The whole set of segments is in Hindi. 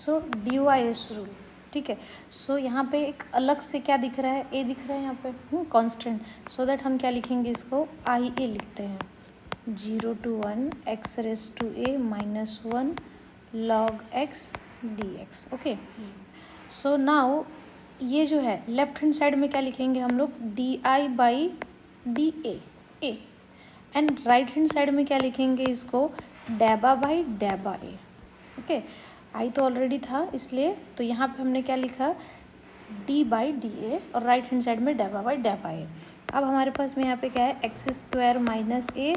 सो DYS रूल, ठीक है। सो यहाँ पे एक अलग से क्या दिख रहा है, ए दिख रहा है यहाँ पे कांस्टेंट, सो दैट हम क्या लिखेंगे इसको IA लिखते हैं, 0 to 1 x raised to a minus 1 log x dx, okay. So now ये जो है लेफ्ट हैंड साइड में क्या लिखेंगे हम लोग, DI/DA A, and right hand side में क्या लिखेंगे इसको, DABA/DABA ए, ओके। आई तो ऑलरेडी था इसलिए, तो यहाँ पे हमने क्या लिखा, D/DA और राइट हैंड साइड में DABA/DABA ए। अब हमारे पास में यहाँ पे क्या है, x² minus A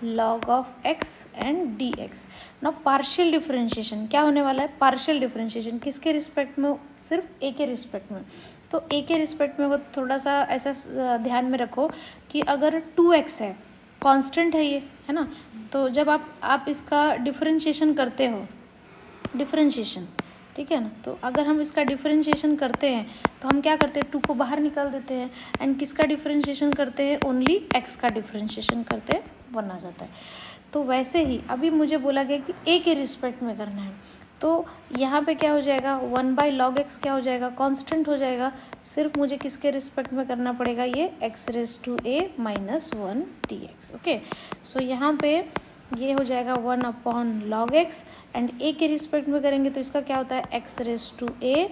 log of x and dx। Now partial differentiation क्या होने वाला है, पार्शियल डिफरेंशिएशन किसके रिस्पेक्ट में, सिर्फ ए के रिस्पेक्ट में। तो ए के रिस्पेक्ट में वो थोड़ा सा ऐसा ध्यान में रखो कि अगर 2x है, कांस्टेंट है ये, है ना, तो जब आप इसका डिफरेंशिएशन करते हो, डिफरेंशिएशन, ठीक है ना, तो अगर हम इसका डिफरेंशिएशन करते हैं तो हम क्या करते हैं, 2 को बाहर निकाल देते हैं, एंड किसका डिफरेंशिएशन करते हैं, ओनली x का डिफरेंशिएशन करते हैं, 1 आ जाता है। तो वैसे ही अभी मुझे बोला गया कि a के रिस्पेक्ट में करना है, तो यहाँ पे क्या हो जाएगा, 1/log x क्या हो जाएगा, कांस्टेंट हो जाएगा, सिर्फ मुझे किसके रिस्पेक्ट में करना पड़ेगा, ये x raised to a minus 1 dx, okay. So यहाँ पे ये हो जाएगा 1/log x, एंड a के रिस्पेक्ट में करेंगे तो इसका क्या होता है, x raised to a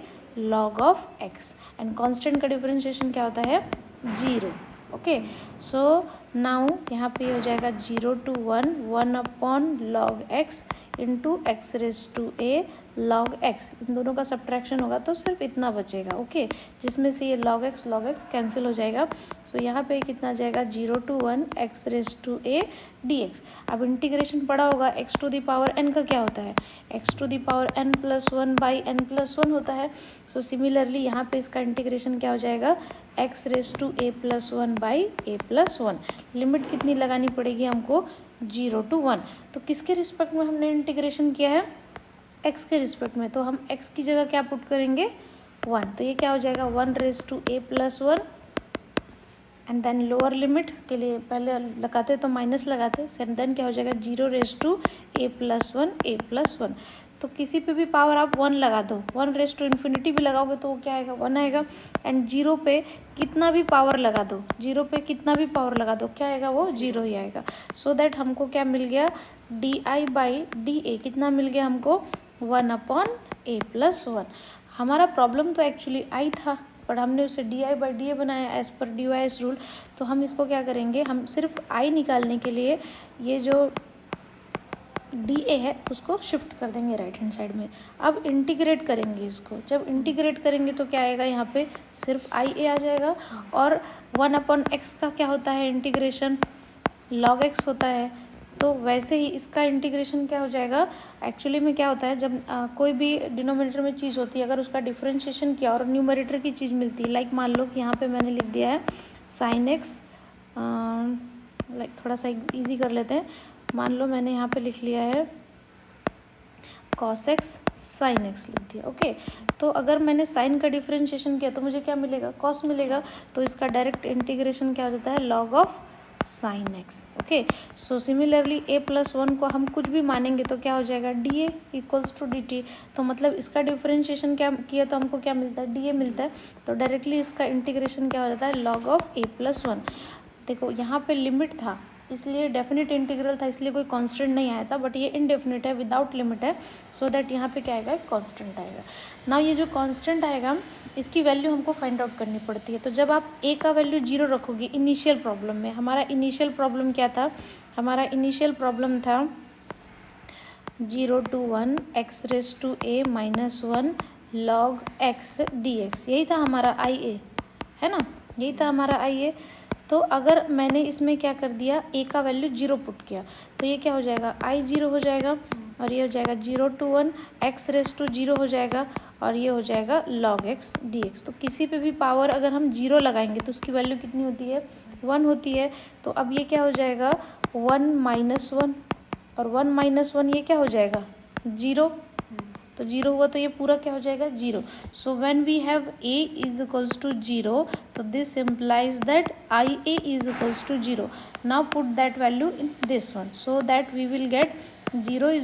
log of x, and constant का डिफरेंशिएशन क्या होता है, 0, ओके। सो नाउ यहाँ पे हो जाएगा 0 to 1 1/log x into x raised to a log x, इन दोनों का सब्ट्रैक्शन होगा तो सिर्फ इतना बचेगा, ओके, जिसमें से ये log x कैंसिल हो जाएगा। सो यहाँ पे कितना आ जाएगा, 0 to 1 x raised to a dx। अब इंटीग्रेशन पड़ा होगा, x to the power n का क्या होता है, x to the power n plus 1/n+1 होता है। सो सिमिलरली यहाँ पे इसका इंटीग्रेशन क्या हो जाएगा, x raised to a+1/a+1। Limit कितनी लगानी पड़ेगी हमको, 0 to 1। तो किसके रिस्पेक्ट में हमने इंटीग्रेशन किया है, x के रिस्पेक्ट में, तो हम x की जगह क्या पुट करेंगे, 1, तो ये क्या हो जाएगा, 1 raised to a+1, and then lower limit के लिए पहले लगाते तो माइनस लगाते, एंड देन क्या हो जाएगा, 0 raised to a+1। तो किसी पे भी पावर आप 1 लगा दो, 1 raised to इन्फिनिटी भी लगाओगे तो वो क्या आएगा, 1 आएगा, एंड 0 पे कितना भी पावर लगा दो, 0 पे कितना भी पावर लगा दो, क्या आएगा, वो 0 ही आएगा। सो दैट हमको क्या मिल गया, DI/DA कितना मिल गया हमको, 1/a+1। हमारा प्रॉब्लम तो एक्चुअली आई था, पर हमने उसे DI/DA बनाया एज पर DYS रूल। तो हम इसको क्या करेंगे, हम सिर्फ I निकालने के लिए ये जो DA है उसको शिफ्ट कर देंगे राइट हैंड साइड में। अब इंटीग्रेट करेंगे इसको, जब इंटीग्रेट करेंगे तो क्या आएगा, यहाँ पे सिर्फ IA आ जाएगा, और 1/x का क्या होता है इंटीग्रेशन, log x होता है। तो वैसे ही इसका इंटीग्रेशन क्या हो जाएगा, एक्चुअली में क्या होता है, जब कोई भी डिनोमिनेटर में चीज़ होती है, अगर उसका डिफरेंशिएशन किया और न्यूमरेटर की चीज़ मिलती है, लाइक मान लो कि यहाँ पे मैंने लिख दिया है sin x, लाइक थोड़ा सा इजी कर लेते हैं, मान लो मैंने यहाँ पे लिख लिया है cos x sin x लिख दिया, ओके। तो अगर मैंने साइन का डिफरेंशिएशन किया तो मुझे क्या मिलेगा, cos मिलेगा, तो इसका डायरेक्ट इंटीग्रेशन क्या हो जाता है, log of sin x, okay. So similarly a+1 को हम कुछ भी मानेंगे तो क्या हो जाएगा, DA = dt। तो मतलब इसका डिफरेंशिएशन क्या किया तो हमको क्या मिलता है, DA मिलता है, तो डायरेक्टली इसका इंटीग्रेशन क्या हो जाता है, log ऑफ a+1। देखो यहाँ पे लिमिट था इसलिए डेफिनेट इंटीग्रल था, इसलिए कोई कांस्टेंट नहीं आया था, बट ये इनडेफिनेट है, विदाउट लिमिट है, सो दैट यहाँ पे क्या आएगा, कांस्टेंट आएगा। नाउ ये जो कांस्टेंट आएगा इसकी वैल्यू हमको फाइंड आउट करनी पड़ती है। तो जब आप a का वैल्यू 0 रखोगे इनिशियल प्रॉब्लम में, हमारा इनिशियल प्रॉब्लम क्या था, हमारा इनिशियल प्रॉब्लम था 0 to 1 x raised to a minus 1 log x dx, यही था हमारा IA, है ना, यही था हमारा IA। तो अगर मैंने इसमें क्या कर दिया, a का वैल्यू 0 पुट किया तो ये क्या हो जाएगा, I 0 हो जाएगा, और ये हो जाएगा 0 to 1 x raised to 0 हो जाएगा, और ये हो जाएगा log x dx। तो किसी पे भी पावर अगर हम 0 लगाएंगे तो उसकी वैल्यू कितनी होती है, 1 होती है। तो अब ये क्या हो जाएगा, 1 - 1, और 1 - 1 ये क्या हो जाएगा, 0, तो 0 हुआ तो ये पूरा क्या हो जाएगा, 0। So when we have a = 0, तो this implies that IA = 0। Now put that value in this one, so that we will get 0 =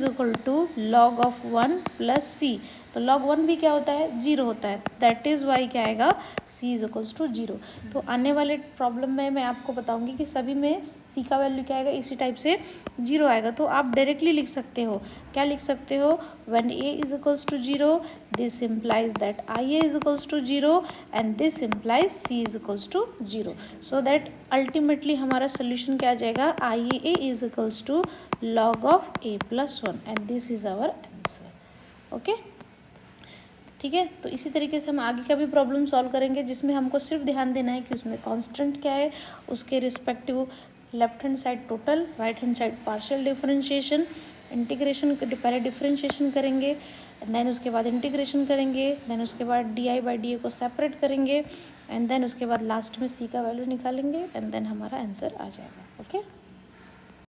log of 1 + c। तो log 1 भी क्या होता है, 0 होता है, दैट इज़ वाई क्या आएगा, c इज इक्वल्स टू 0। तो आने वाले प्रॉब्लम में मैं आपको बताऊंगी कि सभी में c का वैल्यू क्या आएगा, इसी टाइप से 0 आएगा। तो आप डायरेक्टली लिख सकते हो, क्या लिख सकते हो, when a is equals to 0 this implies that ia is equals to 0 and this implies c is equals to 0, so that ultimately हमारा सोल्यूशन क्या आ जाएगा, ia is equals to log of a plus 1 and this is our answer. Okay, ठीक है। तो इसी तरीके से हम आगे का भी प्रॉब्लम सॉल्व करेंगे, जिसमें हमको सिर्फ ध्यान देना है कि उसमें कांस्टेंट क्या है, उसके respective left hand side total, right hand side partial differentiation, integration पहले डिफरेंशिएशन करेंगे, देन उसके बाद इंटीग्रेशन करेंगे, देन उसके बाद di/dA को सेपरेट करेंगे, एंड देन उसके बाद लास्ट में c का वैल्यू निकालेंगे, एंड देन हमारा आंसर आ जाएगा। ओके।